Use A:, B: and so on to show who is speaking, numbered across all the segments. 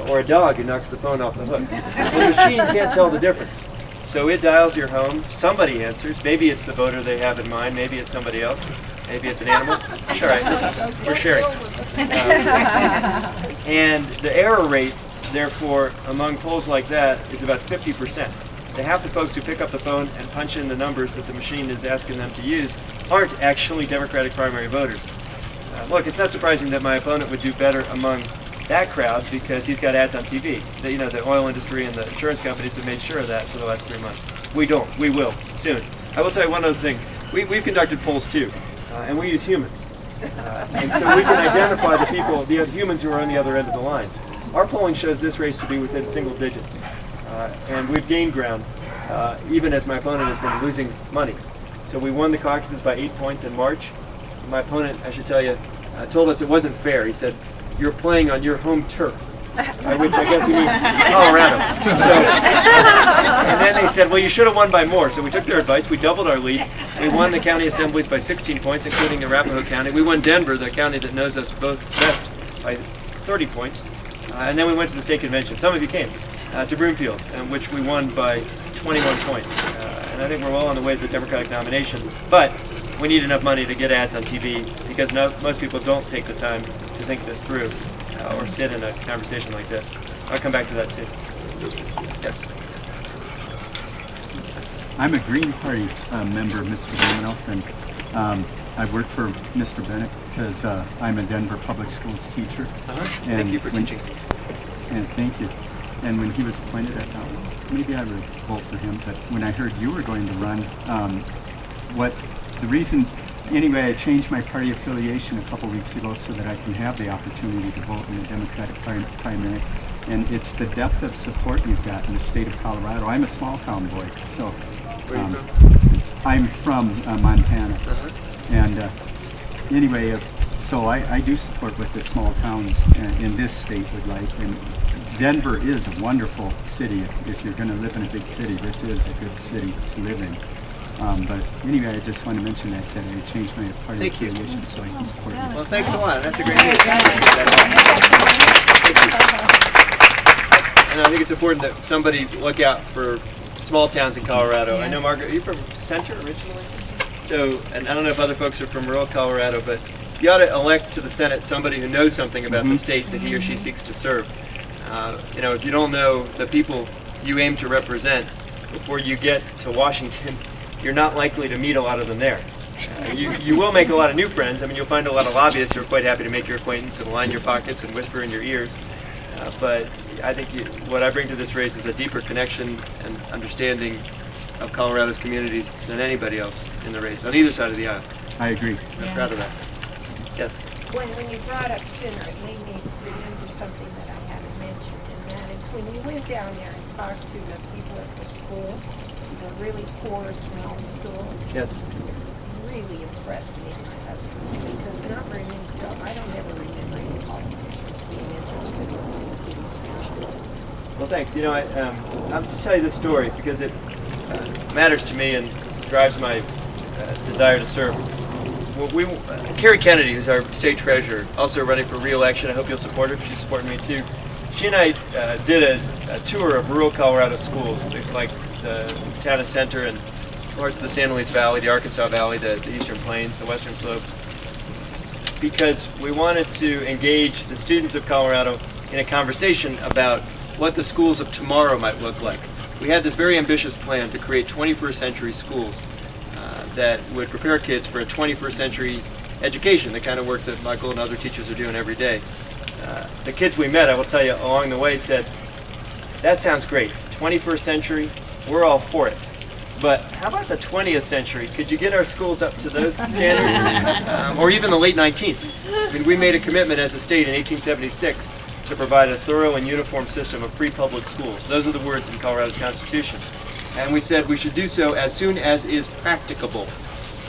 A: or a dog who knocks the phone off the hook. Well, the machine can't tell the difference. So it dials your home, somebody answers, maybe it's the voter they have in mind, maybe it's somebody else, maybe it's an animal. It's all right, we're sharing. And the error rate, therefore, among polls like that is about 50%. So half the folks who pick up the phone and punch in the numbers that the machine is asking them to use aren't actually Democratic primary voters. Look, it's not surprising that my opponent would do better among that crowd because he's got ads on TV. The oil industry and the insurance companies have made sure of that for the last 3 months. We don't. We will soon. I will tell you one other thing. We've conducted polls too, and we use humans. And so we can identify the people, the humans who are on the other end of the line. Our polling shows this race to be within single digits, and we've gained ground, even as my opponent has been losing money. So we won the caucuses by 8 points in March. My opponent, I should tell you, told us it wasn't fair. He said, "You're playing on your home turf," by which I guess he means Colorado. And then they said, "Well, you should have won by more." So we took their advice. We doubled our lead. We won the county assemblies by 16 points, including Arapahoe County. We won Denver, the county that knows us both best, by 30 points. And then we went to the state convention. Some of you came to Broomfield, which we won by 21 points. And I think we're well on the way to the Democratic nomination. But we need enough money to get ads on TV because most people don't take the time to think this through or sit in a conversation like this. I'll come back to that too. Yes?
B: I'm a Green Party member, Mr. Romanoff, and I work for Mr. Bennett because I'm a Denver Public Schools teacher.
A: Thank you for teaching.
B: And thank you. And when he was appointed, I thought, well, maybe I would vote for him. But when I heard you were going to run, anyway, I changed my party affiliation a couple weeks ago so that I can have the opportunity to vote in the Democratic primary. And it's the depth of support you've got in the state of Colorado. I'm a small town boy, so
A: Where are you from?
B: I'm from Montana. And anyway, so I do support what the small towns in this state would like. And Denver is a wonderful city. If you're going to live in a big city, this is a good city to live in. But anyway, I just want to mention that I changed my party affiliation so I can support you.
A: Well, thanks a lot. That's a great news. Thank you. And I think it's important that somebody look out for small towns in Colorado.
C: Yes.
A: I know, Margaret, are you from Center originally? So, and I don't know if other folks are from rural Colorado, but you ought to elect to the Senate somebody who knows something about the state that he or she seeks to serve. If you don't know the people you aim to represent before you get to Washington, you're not likely to meet a lot of them there. You will make a lot of new friends. I mean, you'll find a lot of lobbyists who are quite happy to make your acquaintance and line your pockets and whisper in your ears. But I think what I bring to this race is a deeper connection and understanding of Colorado's communities than anybody else in the race, on either side of the aisle.
B: I agree.
A: I'm proud of that. Yes?
D: When you brought up Center, it made me remember something that I haven't mentioned, and that is when you went down there and talked to the people at the school, the really poor small school.
A: Yes.
D: Really impressed me, my husband, because not very many, I don't ever remember any politicians being interested in this.
A: Well, thanks. I'll just tell you this story because it matters to me and drives my desire to serve. Well, Carrie Kennedy, who's our state treasurer, also running for re-election. I hope you'll support her. She's supporting me too. She and I did a tour of rural Colorado schools, like the Montana Center and parts of the San Luis Valley, the Arkansas Valley, the Eastern Plains, the Western Slopes, because we wanted to engage the students of Colorado in a conversation about what the schools of tomorrow might look like. We had this very ambitious plan to create 21st century schools that would prepare kids for a 21st century education, the kind of work that Michael and other teachers are doing every day. The kids we met, I will tell you, along the way said, "That sounds great, 21st century, we're all for it. But how about the 20th century? Could you get our schools up to those standards?" Or even the late 19th. I mean, we made a commitment as a state in 1876 to provide a thorough and uniform system of free public schools. Those are the words in Colorado's Constitution. And we said we should do so as soon as is practicable.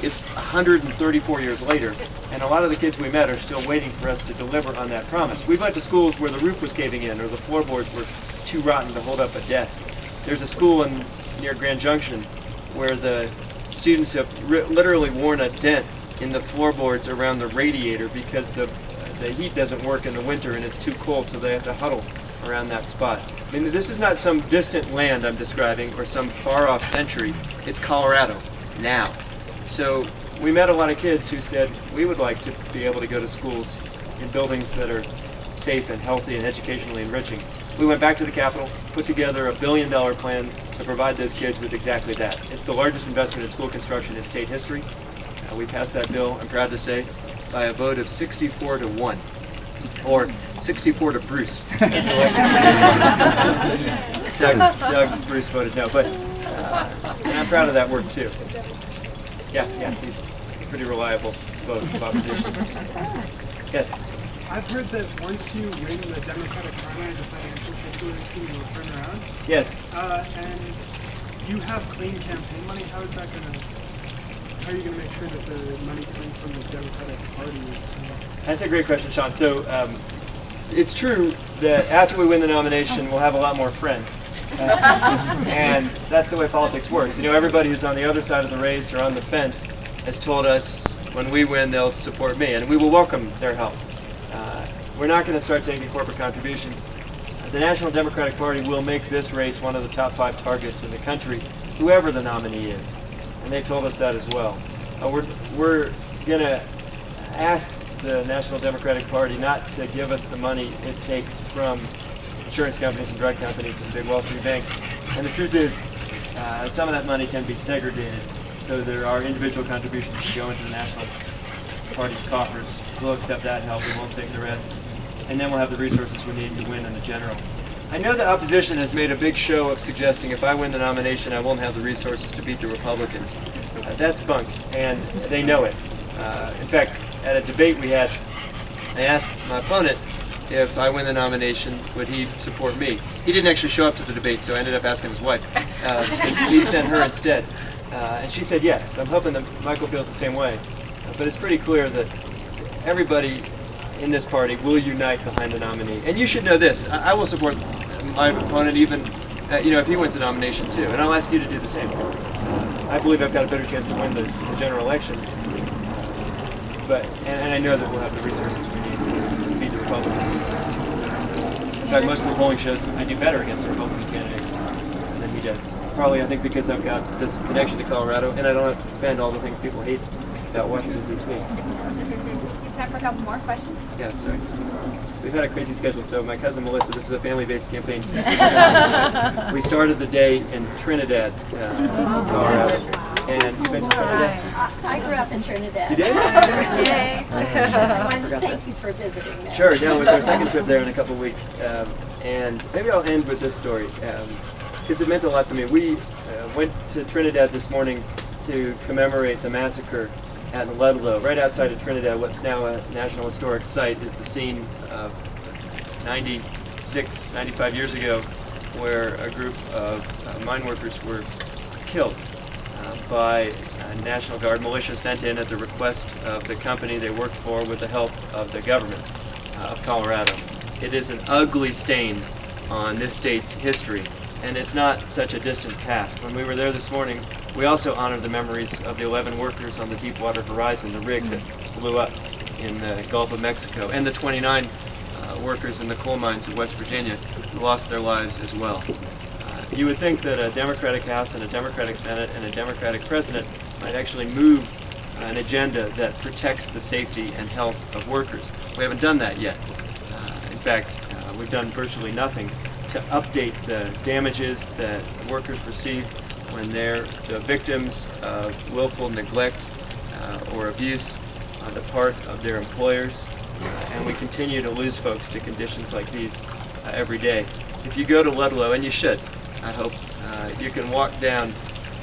A: It's 134 years later, and a lot of the kids we met are still waiting for us to deliver on that promise. We went to schools where the roof was caving in or the floorboards were too rotten to hold up a desk. There's a school near Grand Junction where the students have literally worn a dent in the floorboards around the radiator because the heat doesn't work in the winter and it's too cold, so they have to huddle around that spot. I mean, this is not some distant land I'm describing or some far-off century. It's Colorado now. So we met a lot of kids who said we would like to be able to go to schools in buildings that are safe and healthy and educationally enriching. We went back to the Capitol, put together $1 billion plan to provide those kids with exactly that. It's the largest investment in school construction in state history. We passed that bill, I'm proud to say, by a vote of 64-1, or 64 to Bruce. Doug Bruce voted no, but and I'm proud of that work too. Yeah, he's a pretty reliable vote of opposition. Yes?
C: I've heard that once you win the Democratic primary, the financial situation will turn around.
A: Yes.
C: And you have clean campaign money. How are you going to make sure that the money coming from the Democratic Party is
A: That's a great question, Sean. So it's true that after we win the nomination, we'll have a lot more friends. And that's the way politics works. You know, everybody who's on the other side of the race or on the fence has told us when we win, they'll support me, and we will welcome their help. We're not going to start taking corporate contributions. The National Democratic Party will make this race one of the top 5 targets in the country, whoever the nominee is. And they've told us that as well. We're going to ask the National Democratic Party not to give us the money it takes from insurance companies and drug companies and big Wall Street banks. And the truth is, some of that money can be segregated. So there are individual contributions that go into the National Party's coffers. We'll accept that help. We won't take the rest. And then we'll have the resources we need to win in the general. I know the opposition has made a big show of suggesting if I win the nomination, I won't have the resources to beat the Republicans. That's bunk, and they know it. In fact, at a debate we had, I asked my opponent if I win the nomination, would he support me? He didn't actually show up to the debate, so I ended up asking his wife. He sent her instead. And she said yes. I'm hoping that Michael feels the same way. But it's pretty clear that everybody in this party will unite behind the nominee. And you should know this. I will support my opponent even if he wins the nomination too. And I'll ask you to do the same. I believe I've got a better chance to win the general election. And I know that we'll have the resources we need to beat the Republicans. In fact, most of the polling shows I do better against the Republican candidates than he does. Probably, I think, because I've got this connection to Colorado, and I don't have to defend all the things people hate about Washington, D.C.
E: Time for a couple more questions?
A: Yeah, sorry. We've had a crazy schedule, so my cousin Melissa, this is a family-based campaign. We started the day in Trinidad, Colorado. And you've been to Trinidad?
E: I grew up in Trinidad.
A: You did?
E: I wanted to thank you for visiting there.
A: Sure, yeah, it was our second trip there in a couple of weeks. And maybe I'll end with this story, because it meant a lot to me. We went to Trinidad this morning to commemorate the massacre at Ludlow, right outside of Trinidad. What's now a National Historic Site is the scene of 95 years ago, where a group of mine workers were killed by a National Guard militia sent in at the request of the company they worked for with the help of the government of Colorado. It is an ugly stain on this state's history, and it's not such a distant past. When we were there this morning, we also honored the memories of the 11 workers on the Deepwater Horizon, the rig that blew up in the Gulf of Mexico, and the 29 workers in the coal mines of West Virginia who lost their lives as well. You would think that a Democratic House and a Democratic Senate and a Democratic President might actually move an agenda that protects the safety and health of workers. We haven't done that yet. In fact, we've done virtually nothing to update the damages that workers receive when they're the victims of willful neglect or abuse on the part of their employers. And we continue to lose folks to conditions like these every day. If you go to Ludlow, and you should, I hope, you can walk down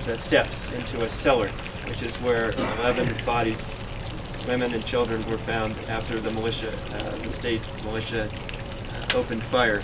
A: the steps into a cellar, which is where 11 bodies, women and children, were found after the militia, the state militia, opened fire.